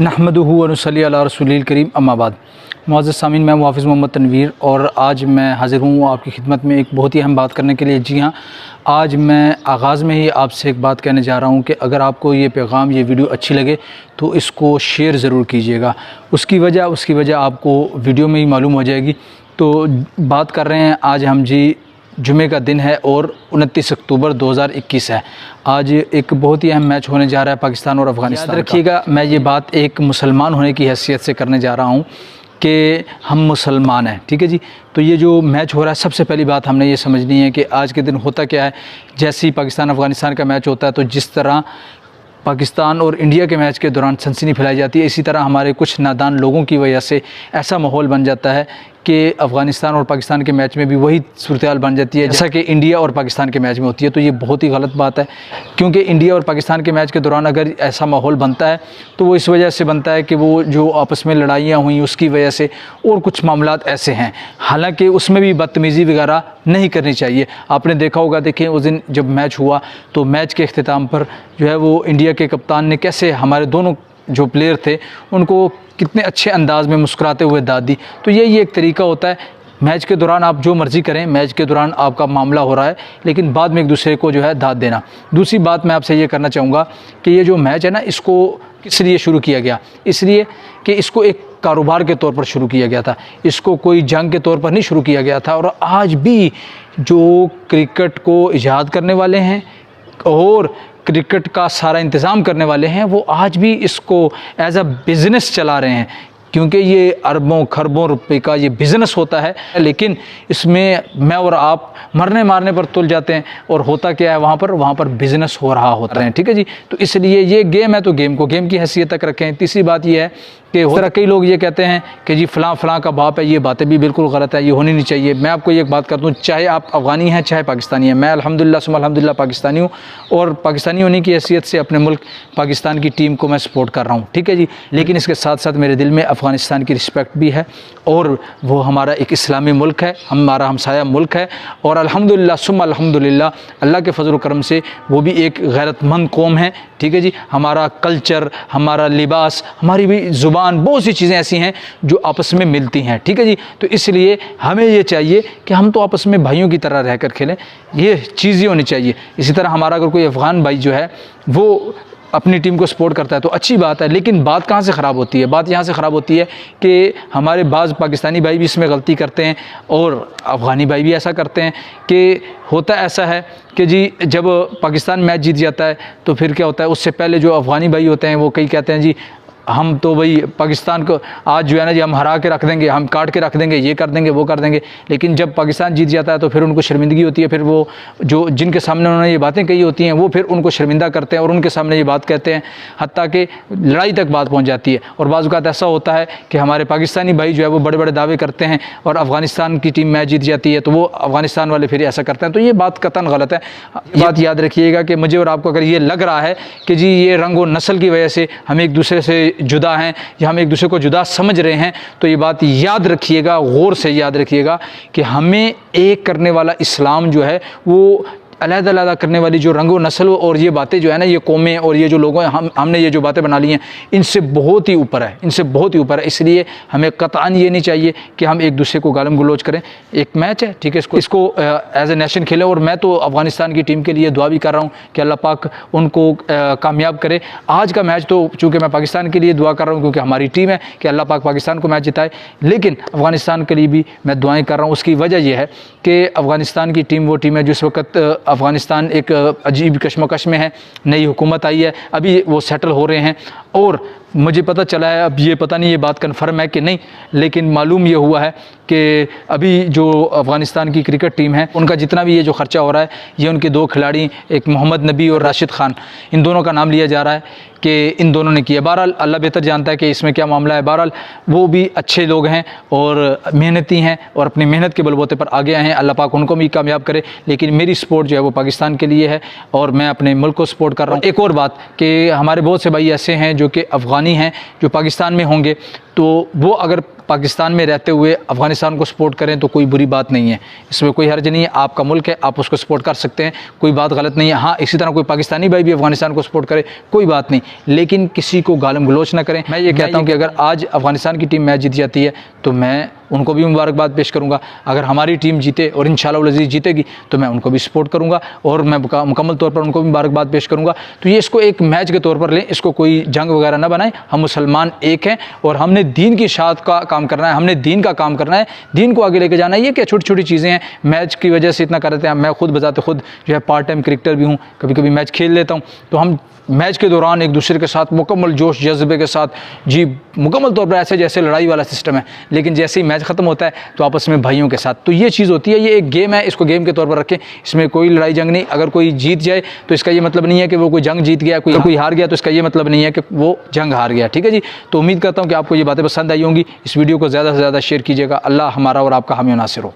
नहमदुहु व नसल्ली अला रसूलिल करीम अम्मा बाद। मुअज़्ज़ज़ सामीन, मैं मुहाफ़िज़ मोहम्मद तनवीर और आज मैं हाज़िर हूँ आपकी खिदमत में एक बहुत ही अहम बात करने के लिए। जी हाँ, आज मैं आगाज़ में ही आपसे एक बात कहने जा रहा हूँ कि अगर आपको ये पैगाम, ये वीडियो अच्छी लगे तो इसको शेयर ज़रूर कीजिएगा। उसकी वजह आपको वीडियो में ही मालूम हो जाएगी। तो बात कर रहे हैं आज हम जी, जुमे का दिन है और 29 अक्टूबर 2021 है। आज एक बहुत ही अहम मैच होने जा रहा है पाकिस्तान और अफ़गानिस्तान। याद रखिएगा, मैं ये बात एक मुसलमान होने की हैसियत से करने जा रहा हूँ कि हम मुसलमान हैं, ठीक है जी। तो ये जो मैच हो रहा है, सबसे पहली बात हमने ये समझनी है कि आज के दिन होता क्या है। जैसे ही पाकिस्तान अफ़गानिस्तान का मैच होता है तो जिस तरह पाकिस्तान और इंडिया के मैच के दौरान सनसनी फैलाई जाती है, इसी तरह हमारे कुछ नादान लोगों की वजह से ऐसा माहौल बन जाता है कि अफ़गानिस्तान और पाकिस्तान के मैच में भी वही सूरत हाल बन जाती है जैसा कि इंडिया और पाकिस्तान के मैच में होती है। तो ये बहुत ही गलत बात है, क्योंकि इंडिया और पाकिस्तान के मैच के दौरान अगर ऐसा माहौल बनता है तो वो इस वजह से बनता है कि वो जो आपस में लड़ाइयाँ हुई उसकी वजह से और कुछ मामलात ऐसे हैं। हालांकि उसमें भी बदतमीज़ी वगैरह नहीं करनी चाहिए। आपने देखा होगा, देखें उस दिन जब मैच हुआ तो मैच के अख्तिताम पर जो है वो इंडिया के कप्तान ने कैसे हमारे दोनों जो प्लेयर थे उनको कितने अच्छे अंदाज में मुस्कुराते हुए दाद दी। तो यही एक तरीका होता है। मैच के दौरान आप जो मर्ज़ी करें, मैच के दौरान आपका मामला हो रहा है, लेकिन बाद में एक दूसरे को जो है दाद देना। दूसरी बात मैं आपसे ये करना चाहूँगा कि ये जो मैच है ना, इसको किस लिए शुरू किया गया? इसलिए कि इसको एक कारोबार के तौर पर शुरू किया गया था, इसको कोई जंग के तौर पर नहीं शुरू किया गया था। और आज भी जो क्रिकेट को ईजाद करने वाले हैं और क्रिकेट का सारा इंतज़ाम करने वाले हैं, वो आज भी इसको एज अ बिज़नेस चला रहे हैं, क्योंकि ये अरबों खरबों रुपए का ये बिज़नेस होता है। लेकिन इसमें मैं और आप मरने मारने पर तुल जाते हैं और होता क्या है, वहाँ पर बिज़नेस हो रहा होता है, ठीक है जी। तो इसलिए ये गेम है तो गेम को गेम की हैसियत तक रखें। तीसरी बात ये है कि हो तरह कई लोग ये कहते हैं कि जी फ़लाँ का बाप है, ये बातें भी बिल्कुल गलत है, ये होनी नहीं चाहिए। मैं आपको ये एक बात कर दूँ, चाहे आप अफ़गानी हैं चाहे पाकिस्तानी हैं, मैं अल्हम्दुलिल्लाह सुम्मा अल्हम्दुलिल्लाह पाकिस्तानी हूँ और पाकिस्तानी होने की हैसियत से अपने मुल्क पाकिस्तान की टीम को मैं सपोर्ट कर रहा हूँ, ठीक है जी। लेकिन इसके साथ साथ मेरे दिल में अफ़गानिस्तान की रिस्पेक्ट भी है और वो हमारा एक इस्लामी मुल्क है, हमारा हमसाया मुल्क है और अल्हम्दुलिल्लाह सुम्मा अल्हम्दुलिल्लाह अल्लाह के फजल करम से वो भी एक गैरतमंद कौम है, ठीक है जी। हमारा कल्चर, हमारा लिबास, हमारी भी ज़ुबान, बहुत सी चीज़ें ऐसी हैं जो आपस में मिलती हैं, ठीक है जी। तो इसलिए हमें ये चाहिए कि हम तो आपस में भाइयों की तरह रहकर खेलें, ये चीज़ें होनी चाहिए। इसी तरह हमारा अगर कोई अफ़गान भाई जो है वो अपनी टीम को सपोर्ट करता है तो अच्छी बात है। लेकिन बात कहाँ से ख़राब होती है? बात यहाँ से ख़राब होती है कि हमारे बाज़ पाकिस्तानी भाई भी इसमें गलती करते हैं और अफ़गानी भाई भी ऐसा करते हैं कि होता ऐसा है कि जी जब पाकिस्तान मैच जीत जाता है तो फिर क्या होता है, उससे पहले जो अफ़गानी भाई होते हैं वो कई कहते हैं जी हम तो भाई पाकिस्तान को आज जो है ना जी हम हरा के रख देंगे, हम काट के रख देंगे, ये कर देंगे वो कर देंगे। लेकिन जब पाकिस्तान जीत जाता है तो फिर उनको शर्मिंदगी होती है, फिर वो जो जिनके सामने उन्होंने ये बातें कही होती हैं वो फिर उनको शर्मिंदा करते हैं और उनके सामने ये बात कहते हैं, हत्ता कि लड़ाई तक बात पहुँच जाती है। और बाज़ औक़ात ऐसा होता है कि हमारे पाकिस्तानी भाई जो है वो बड़े बड़े दावे करते हैं और अफ़गानिस्तान की टीम मैच जीत जाती है तो वो अफ़गानिस्तान वाले फिर ऐसा करते हैं। तो ये बात कतन गलत है। ये बात याद रखिएगा कि मुझे और आपको अगर ये लग रहा है कि जी ये रंग और नस्ल की वजह से हम एक दूसरे से जुदा हैं या हम एक दूसरे को जुदा समझ रहे हैं, तो ये बात याद रखिएगा, गौर से याद रखिएगा कि हमें एक करने वाला इस्लाम जो है वो अलग-अलग करने वाली जो रंग और नस्ल और ये बातें जो है ना, ये कौमें और ये जो लोग हैं, हमने ये जो बातें बना ली हैं, इनसे बहुत ही ऊपर है, इनसे बहुत ही ऊपर है। इसलिए हमें कतई ये नहीं चाहिए कि हम एक दूसरे को गालम गलोच करें। एक मैच है, ठीक है, इसको एज ए नेशन खेलें। और मैं तो अफ़गानिस्तान की टीम के लिए दुआ भी कर रहा हूँ कि अल्लाह पाक उनको कामयाब करे। आज का मैच तो चूँकि मैं पाकिस्तान के लिए दुआ कर रहा हूँ क्योंकि हमारी टीम है कि अल्लाह पाक पाकिस्तान को मैच जिताए, लेकिन अफ़गानिस्तान के लिए भी मैं दुआएँ कर रहा हूँ। उसकी वजह यह है कि अफ़गानिस्तान की टीम वो टीम है जिस वक्त अफ़गानिस्तान एक अजीब कश्मकश में है, नई हुकूमत आई है, अभी वो सेटल हो रहे हैं और मुझे पता चला है, अब ये पता नहीं ये बात कन्फर्म है कि नहीं, लेकिन मालूम ये हुआ है कि अभी जो अफ़गानिस्तान की क्रिकेट टीम है उनका जितना भी ये जो ख़र्चा हो रहा है ये उनके दो खिलाड़ी, एक मोहम्मद नबी और राशिद ख़ान, इन दोनों का नाम लिया जा रहा है कि इन दोनों ने किया। बहरहाल अल्लाह बेहतर जानता है कि इसमें क्या मामला है। बहरहाल वो भी अच्छे लोग हैं और मेहनती हैं और अपनी मेहनत के बलबूते पर आगे आए हैं, अल्लाह पाक उनको भी कामयाब करे। लेकिन मेरी सपोर्ट जो है वो पाकिस्तान के लिए है और मैं अपने मुल्क को सपोर्ट कर रहा हूँ। एक और बात कि हमारे बहुत से भाई ऐसे हैं जो कि अफ़गानी हैं जो पाकिस्तान में होंगे तो वो अगर पाकिस्तान में रहते हुए अफ़गानिस्तान को सपोर्ट करें तो कोई बुरी बात नहीं है, इसमें कोई हर्ज नहीं है। आपका मुल्क है, आप उसको सपोर्ट कर सकते हैं, कोई बात गलत नहीं है। हाँ, इसी तरह कोई पाकिस्तानी भाई भी अफ़गानिस्तान को सपोर्ट करे, कोई बात नहीं, लेकिन किसी को गालम गलोच ना करें। मैं ये कहता हूँ कि अगर आज अफ़गानिस्तान की टीम मैच जीत जाती है तो मैं उनको भी मुबारकबाद पेश करूँगा। अगर हमारी टीम जीते और इंशाअल्लाह अज़ीज़ जीतेगी तो मैं उनको भी सपोर्ट करूँगा और मैं मुकम्मल तौर पर उनको भी मुबारकबाद पेश करूँगा। तो ये इसको एक मैच के तौर पर लें, इसको कोई जंग वगैरह ना बनाएं। हम मुसलमान एक हैं और हमने दीन की शात का काम करना है, हमने दीन का काम करना है, दीन को आगे लेके जाना है। ये क्या छोटी छोटी चीज़ें हैं, मैच की वजह से इतना कर रहे हैं। मैं खुद बजाते खुद जो है पार्ट टाइम क्रिकेटर भी हूँ, कभी कभी मैच खेल लेता हूँ। तो हम मैच के दौरान एक दूसरे के साथ मुकम्मल जोश जज्बे के साथ जी मुकम्मल तौर पर ऐसे जैसे लड़ाई वाला सिस्टम है, लेकिन जैसे ही मैच ख़त्म होता है तो आपस में भाइयों के साथ। तो ये चीज़ होती है, ये एक गेम है, इसको गेम के तौर पर रखें, इसमें कोई लड़ाई जंग नहीं। अगर कोई जीत जाए तो इसका ये मतलब नहीं है कि वो कोई जंग जीत गया, कोई हार गया तो इसका ये मतलब नहीं है कि वो जंग हार गया। ठीक है जी, तो उम्मीद करता हूँ कि आपको ये बातें पसंद आई होंगी। इस वीडियो को ज़्यादा से ज़्यादा शेयर कीजिएगा। अल्लाह हमारा और आपका हामी नासिर हो।